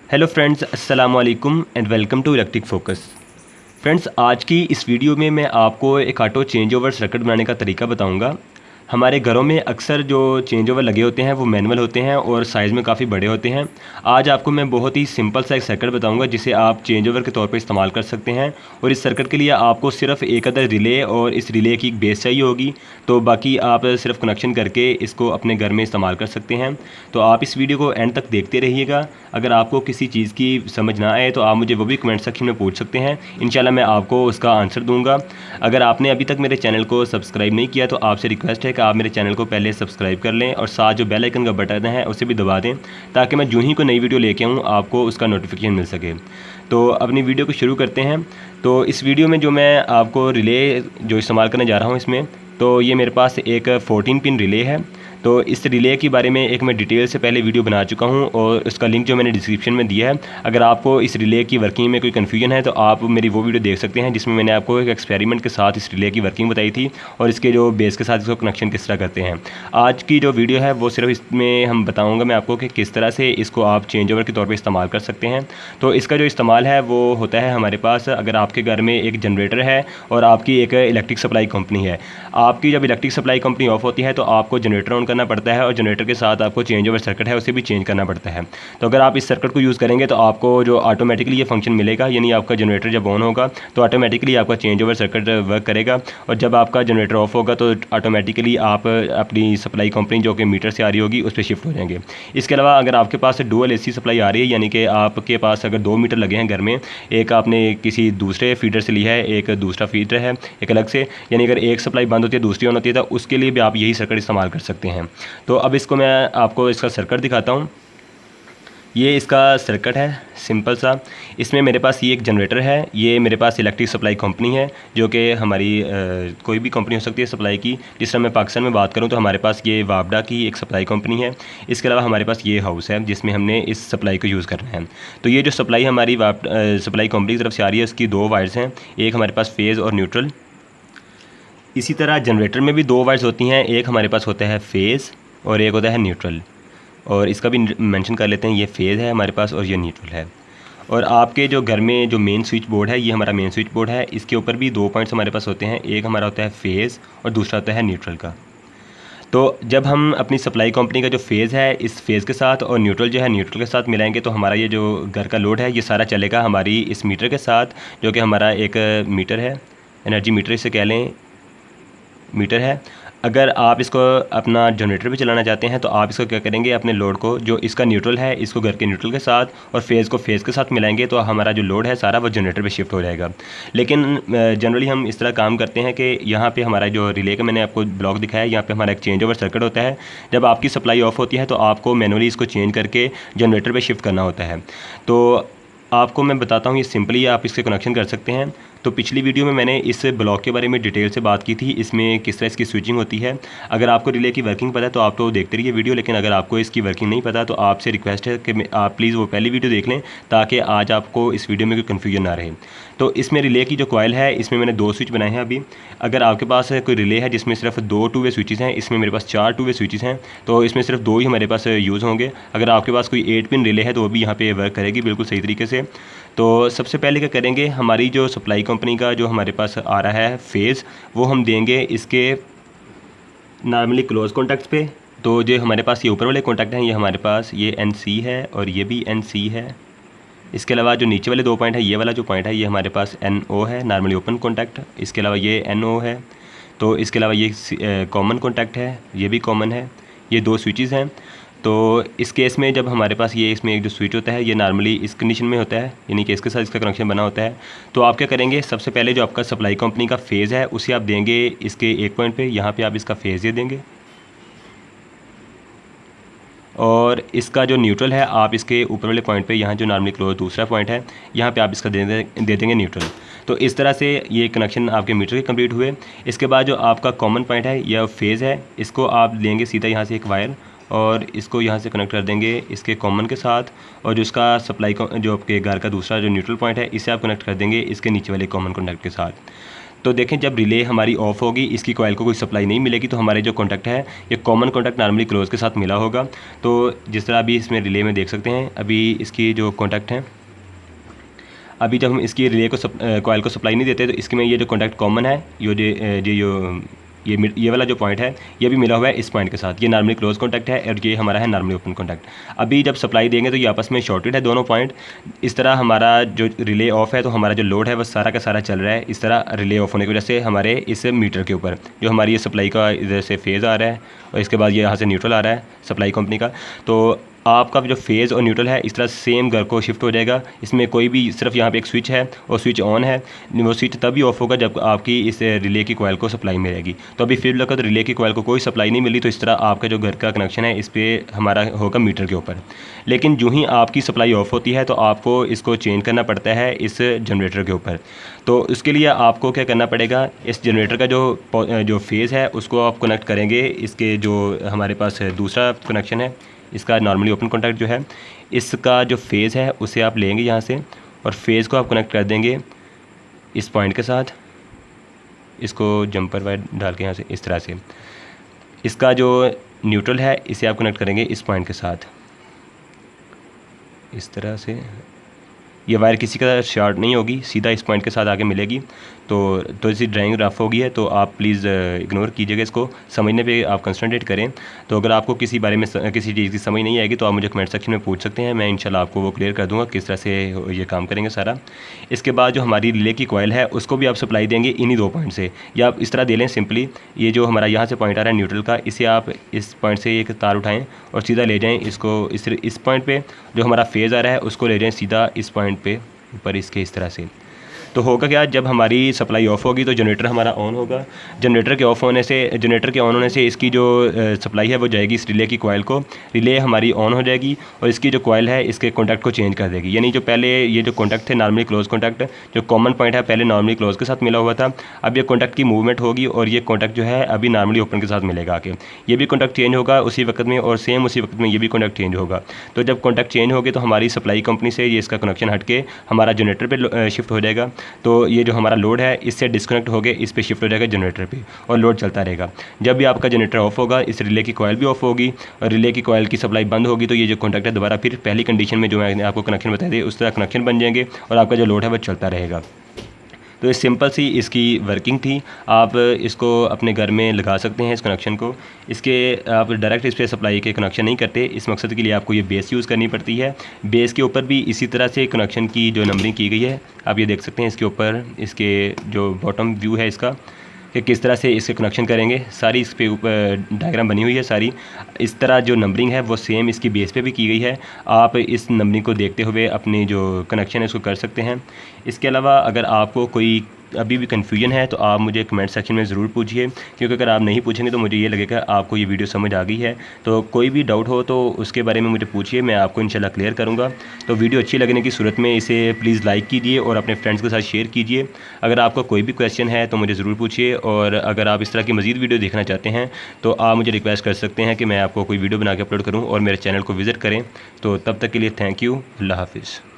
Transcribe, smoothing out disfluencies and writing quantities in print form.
Hello friends, अस्सलाम वालेकुम and welcome to electric focus. Friends, आज की इस वीडियो में मैं आपको एक ऑटो चेंज ओवर सर्किट बनाने का तरीका बताऊंगा। हमारे घरों में अक्सर जो चेंज ओवर लगे होते हैं वो मैनुअल होते हैं और साइज़ में काफ़ी बड़े होते हैं। आज आपको मैं बहुत ही सिंपल सा एक सर्किट बताऊंगा जिसे आप चेंज ओवर के तौर पर इस्तेमाल कर सकते हैं। और इस सर्किट के लिए आपको सिर्फ एक अदर रिले और इस रिले की एक बेस चाहिए होगी, तो बाकी आप सिर्फ कनेक्शन करके इसको अपने घर में इस्तेमाल कर सकते हैं। तो आप इस वीडियो को एंड तक देखते रहिएगा। अगर आपको किसी चीज़ की समझ ना आए तो आप मुझे वो भी कमेंट सेक्शन में पूछ सकते हैं, इंशाल्लाह मैं आपको उसका आंसर दूंगा। अगर आपने अभी तक मेरे चैनल को सब्सक्राइब नहीं किया तो आपसे रिक्वेस्ट है कि आप मेरे चैनल को पहले सब्सक्राइब कर लें और साथ जो बेल आइकन का बटन है उसे भी दबा दें, ताकि मैं जो ही कोई नई वीडियो लेके आऊँ आपको उसका नोटिफिकेशन मिल सके। तो अपनी वीडियो को शुरू करते हैं। तो इस वीडियो में जो मैं आपको रिले जो इस्तेमाल करने जा रहा हूँ इसमें, तो ये मेरे पास एक 14 पिन रिले है। तो इस रिले के बारे में एक मैं डिटेल से पहले वीडियो बना चुका हूं और उसका लिंक जो मैंने डिस्क्रिप्शन में दिया है। अगर आपको इस रिले की वर्किंग में कोई कन्फ्यूजन है तो आप मेरी वो वीडियो देख सकते हैं, जिसमें मैंने आपको एक एक्सपेरिमेंट के साथ इस रिले की वर्किंग बताई थी और इसके जो बेस के साथ इसको कनेक्शन किस तरह करते हैं। आज की जो वीडियो है वो सिर्फ इसमें हम बताऊँगा मैं आपको कि किस तरह से इसको आप चेंज ओवर के तौर पर इस्तेमाल कर सकते हैं। तो इसका जो इस्तेमाल है वो होता है हमारे पास, अगर आपके घर में एक जनरेटर है और आपकी एक इलेक्ट्रिक सप्लाई कंपनी है। आपकी जब इलेक्ट्रिक सप्लाई कंपनी ऑफ होती है तो आपको जनरेटर ऑन करना पड़ता है और जनरेटर के साथ आपको चेंज ओवर सर्किट है उसे भी चेंज करना पड़ता है। तो अगर आप इस सर्किट को यूज़ करेंगे तो आपको जो ऑटोमेटिकली ये फंक्शन मिलेगा, यानी आपका जनरेटर जब ऑन होगा तो ऑटोमेटिकली आपका चेंज ओवर सर्किट वर्क करेगा, और जब आपका जनरेटर ऑफ होगा तो ऑटोमेटिकली आप अपनी सप्लाई कंपनी जो कि मीटर से आ रही होगी उस पर शिफ्ट हो जाएंगे। इसके अलावा अगर आपके पास डुअल एसी सप्लाई आ रही है, यानी कि आपके पास अगर 2 मीटर लगे हैं घर में, एक आपने किसी दूसरे फीडर से लिया है, एक दूसरा फीडर है एक अलग से, यानी अगर एक सप्लाई बंद होती है दूसरी ऑन होती है, तो उसके लिए भी आप यही सर्किट इस्तेमाल कर सकते हैं। तो अब इसको मैं आपको इसका सर्किट दिखाता हूँ। ये इसका सर्किट है सिंपल सा। इसमें मेरे पास ये एक जनरेटर है, ये मेरे पास इलेक्ट्रिक सप्लाई कंपनी है जो कि हमारी कोई भी कंपनी हो सकती है सप्लाई की। जिस तरह मैं पाकिस्तान में बात करूं तो हमारे पास ये वापडा की एक सप्लाई कंपनी है। इसके अलावा हमारे पास ये हाउस है जिसमें हमने इस सप्लाई को यूज़ करना है। तो ये जो सप्लाई हमारी सप्लाई कंपनी की तरफ से आ रही है उसकी 2 वायर्स हैं, एक हमारे पास फेज़ और न्यूट्रल। इसी तरह जनरेटर में भी 2 वायर्स होती हैं, एक हमारे पास होता है फेज़ और एक होता है न्यूट्रल। और इसका भी मेंशन कर लेते हैं, ये फेज़ है हमारे पास और ये न्यूट्रल है। और आपके जो घर में जो मेन स्विच बोर्ड है, ये हमारा मेन स्विच बोर्ड है, इसके ऊपर भी 2 पॉइंट्स हमारे पास होते हैं, एक हमारा होता है फेज़ और दूसरा होता है न्यूट्रल का। तो जब हम अपनी सप्लाई कंपनी का जो फेज़ है इस फेज़ के साथ और न्यूट्रल जो है न्यूट्रल के साथ मिलाएंगे तो हमारा ये जो घर का लोड है ये सारा चलेगा हमारी इस मीटर के साथ, जो कि हमारा एक मीटर है, एनर्जी मीटर इसे कह लें, मीटर है। अगर आप इसको अपना जनरेटर भी चलाना चाहते हैं तो आप इसको क्या करेंगे, अपने लोड को जो इसका न्यूट्रल है इसको घर के न्यूट्रल के साथ और फेज़ को फेज़ के साथ मिलाएंगे तो हमारा जो लोड है सारा वो जनरेटर पे शिफ्ट हो जाएगा। लेकिन जनरली हम इस तरह काम करते हैं कि यहाँ पे हमारा जो रिले का मैंने आपको ब्लॉक दिखाया है, यहाँ पे हमारा एक चेंज ओवर सर्किट होता है। जब आपकी सप्लाई ऑफ होती है तो आपको मैनुअली इसको चेंज करके जनरेटर पर शिफ्ट करना होता है। तो आपको मैं बताता हूँ, ये सिंपली आप इसके कनेक्शन कर सकते हैं। तो पिछली वीडियो में मैंने इस ब्लॉक के बारे में डिटेल से बात की थी, इसमें किस तरह इसकी स्विचिंग होती है। अगर आपको रिले की वर्किंग पता है तो आप तो देखते रहिए वीडियो, लेकिन अगर आपको इसकी वर्किंग नहीं पता तो आपसे रिक्वेस्ट है कि आप प्लीज़ वो पहली वीडियो देख लें, ताकि आज आपको इस वीडियो में कोई कन्फ्यूजन ना रहे। तो इसमें रिले की जो कॉइल है इसमें मैंने 2 स्विच बनाए हैं अभी। अगर आपके पास कोई रिले है जिसमें सिर्फ 2 टू वे स्विचेज़ हैं, इसमें मेरे पास 4 टू वे स्विचेज़ हैं, तो इसमें सिर्फ 2 ही हमारे पास यूज़ होंगे। अगर आपके पास कोई 8 पिन रिले है तो वो भी यहाँ पे वर्क करेगी बिल्कुल सही तरीके से। तो सबसे पहले क्या करेंगे, हमारी जो सप्लाई कंपनी का जो हमारे पास आ रहा है फेज़, वो हम देंगे इसके नॉर्मली क्लोज कॉन्टैक्ट्स पे। तो जो हमारे पास ये ऊपर वाले कॉन्टैक्ट हैं ये हमारे पास ये NC है और ये भी NC है। इसके अलावा जो नीचे वाले 2 पॉइंट है, ये वाला जो पॉइंट है ये हमारे पास NO है, नॉर्मली ओपन कॉन्टैक्ट। इसके अलावा ये NO है। तो इसके अलावा ये कॉमन कॉन्टैक्ट है, ये भी कॉमन है। ये 2 स्विचेज़ हैं। तो इस केस में जब हमारे पास ये इसमें एक जो स्विच होता है ये नॉर्मली इस कंडीशन में होता है, यानी कि इसके साथ इसका कनेक्शन बना होता है। तो आप क्या करेंगे, सबसे पहले जो आपका सप्लाई कंपनी का फेज़ है उसे आप देंगे इसके एक पॉइंट पे, यहाँ पे आप इसका फेज़ दे देंगे। और इसका जो न्यूट्रल है आप इसके ऊपर वाले पॉइंट पे, यहाँ जो नॉर्मली क्लोज दूसरा पॉइंट है यहाँ पे आप इसका दे देंगे न्यूट्रल। तो इस तरह से ये कनेक्शन आपके मीटर के कंप्लीट हुए। इसके बाद जो आपका कॉमन पॉइंट है या फेज़ है, इसको आप लेंगे सीधा यहाँ से एक वायर और इसको यहाँ से कनेक्ट कर देंगे इसके कॉमन के साथ, और जो इसका सप्लाई जो आपके घर का दूसरा जो न्यूट्रल पॉइंट है इसे आप कनेक्ट कर देंगे इसके नीचे वाले कॉमन कॉन्टैक्ट के साथ। तो देखें जब रिले हमारी ऑफ होगी, इसकी कॉइल को कोई सप्लाई नहीं मिलेगी, तो हमारे जो कॉन्टैक्ट है ये कॉमन कॉन्टैक्ट नॉर्मली क्लोज के साथ मिला होगा। तो जिस तरह अभी इसमें रिले में देख सकते हैं, अभी इसकी जो कॉन्टैक्ट हैं, अभी जब हम इसकी रिले को कॉइल को सप्लाई नहीं देते तो इसके में ये जो कॉन्टैक्ट कॉमन है, ये वाला जो पॉइंट है ये भी मिला हुआ है इस पॉइंट के साथ। ये नॉर्मली क्लोज कॉन्टैक्ट है और ये हमारा है नॉर्मली ओपन कॉन्टैक्ट। अभी जब सप्लाई देंगे तो ये आपस में शॉर्टेड है दोनों पॉइंट। इस तरह हमारा जो रिले ऑफ है तो हमारा जो लोड है वह सारा का सारा चल रहा है इस तरह रिले ऑफ होने की वजह से हमारे इस मीटर के ऊपर जो हमारी ये सप्लाई का इधर से फेज़ आ रहा है और इसके बाद ये यहाँ से न्यूट्रल आ रहा है सप्लाई कंपनी का। तो आपका जो फेज़ और न्यूट्रल है इस तरह सेम घर को शिफ्ट हो जाएगा। इसमें कोई भी सिर्फ यहाँ पे एक स्विच है और स्विच ऑन है, वो स्विच तभी ऑफ होगा जब आपकी इस रिले की कॉइल को सप्लाई मिलेगी। तो अभी फिर लगा तो रिले की कॉइल को कोई सप्लाई नहीं मिली, तो इस तरह आपका जो घर का कनेक्शन है इस पर हमारा होगा मीटर के ऊपर। लेकिन जो ही आपकी सप्लाई ऑफ होती है तो आपको इसको चेंज करना पड़ता है इस जनरेटर के ऊपर। तो उसके लिए आपको क्या करना पड़ेगा, इस जनरेटर का जो फेज़ है उसको आप कनेक्ट करेंगे। इसके जो हमारे पास दूसरा कनेक्शन है इसका नॉर्मली ओपन कॉन्टैक्ट जो है, इसका जो फेज़ है उसे आप लेंगे यहाँ से और फेज़ को आप कनेक्ट कर देंगे इस पॉइंट के साथ। इसको जंपर वायर डाल के यहाँ से इस तरह से इसका जो न्यूट्रल है इसे आप कनेक्ट करेंगे इस पॉइंट के साथ इस तरह से। ये वायर किसी का शॉर्ट नहीं होगी, सीधा इस पॉइंट के साथ आगे मिलेगी। तो इसी ड्राइंग रफ हो गई है तो आप प्लीज़ इग्नोर कीजिएगा, इसको समझने पे आप कंसंट्रेट करें। तो अगर आपको किसी बारे में किसी चीज़ की समझ नहीं आएगी तो आप मुझे कमेंट सेक्शन में पूछ सकते हैं, मैं इंशाल्लाह आपको वो क्लियर कर दूंगा किस तरह से ये काम करेंगे सारा। इसके बाद जो हमारी रिले की कॉइल है उसको भी आप सप्लाई देंगे इन्हीं दो पॉइंट से, या आप इस तरह दे लें सिंपली। ये जो हमारा यहाँ से पॉइंट आ रहा है न्यूट्रल का, इसे आप इस पॉइंट से एक तार उठाएँ और सीधा ले जाएँ इसको इस पॉइंट पर। जो हमारा फेज़ आ रहा है उसको ले जाएँ सीधा इस पॉइंट पर ऊपर इसके इस तरह से। तो होगा क्या, जब हमारी सप्लाई ऑफ होगी तो जनरेटर हमारा ऑन होगा। जनरेटर के ऑन होने से इसकी जो सप्लाई है वो जाएगी इस रिले की कॉइल को। रिले हमारी ऑन हो जाएगी और इसकी जो कॉइल है इसके कॉन्टैक्ट को चेंज कर देगी। यानी जो पहले ये जो कॉन्टैक्ट थे नॉर्मली क्लोज कॉन्टैक्ट, जो कॉमन पॉइंट है पहले नॉर्मली क्लोज के साथ मिला हुआ था, अब ये कॉन्टैक्ट की मूवमेंट होगी और ये कॉन्टैक्ट जो है अभी नॉर्मली ओपन के साथ मिलेगा आके। ये भी कॉन्टैक्ट चेंज होगा उसी वक्त में और सेम उसी वक्त में ये भी कॉन्टैक्ट चेंज होगा। तो जब कॉन्टैक्ट चेंज होगी तो हमारी सप्लाई कंपनी से ये इसका कनेक्शन हट के हमारा जनरेटर पर शिफ्ट हो जाएगा। तो ये जो हमारा लोड है इससे डिस्कनेक्ट हो गए इस पे शिफ्ट हो जाएगा जनरेटर पे और लोड चलता रहेगा। जब भी आपका जनरेटर ऑफ होगा इस रिले की कॉइल भी ऑफ होगी और रिले की कॉइल की सप्लाई बंद होगी, तो ये जो कॉन्टैक्ट है दोबारा फिर पहली कंडीशन में जो मैंने आपको कनेक्शन बताया था उस तरह कनेक्शन बन जाएंगे और आपका जो लोड है वो चलता रहेगा। तो ये सिंपल सी इसकी वर्किंग थी। आप इसको अपने घर में लगा सकते हैं इस कनेक्शन को। इसके आप डायरेक्ट इस पर सप्लाई के कनेक्शन नहीं करते, इस मकसद के लिए आपको ये बेस यूज़ करनी पड़ती है। बेस के ऊपर भी इसी तरह से कनेक्शन की जो नंबरिंग की गई है आप ये देख सकते हैं। इसके ऊपर इसके जो बॉटम व्यू है इसका कि किस तरह से इसके कनेक्शन करेंगे, सारी इस पे ऊपर डायग्राम बनी हुई है सारी। इस तरह जो नंबरिंग है वो सेम इसकी बेस पे भी की गई है। आप इस नंबरिंग को देखते हुए अपनी जो कनेक्शन है उसको कर सकते हैं। इसके अलावा अगर आपको कोई अभी भी कन्फ्यूजन है तो आप मुझे कमेंट सेक्शन में ज़रूर पूछिए, क्योंकि अगर आप नहीं पूछेंगे तो मुझे ये लगेगा आपको ये वीडियो समझ आ गई है। तो कोई भी डाउट हो तो उसके बारे में मुझे पूछिए, मैं आपको इंशाल्लाह क्लियर करूँगा। तो वीडियो अच्छी लगने की सूरत में इसे प्लीज़ लाइक कीजिए और अपने फ्रेंड्स के साथ शेयर कीजिए। अगर आपका कोई भी क्वेश्चन है तो मुझे ज़रूर पूछिए, और अगर आप इस तरह की मज़ीद वीडियो देखना चाहते हैं तो आप मुझे रिक्वेस्ट कर सकते हैं कि मैं आपको कोई वीडियो बना के अपलोड करूँ और मेरे चैनल को विज़िट करें। तो तब तक के लिए थैंक यू, अल्लाह हाफिज़।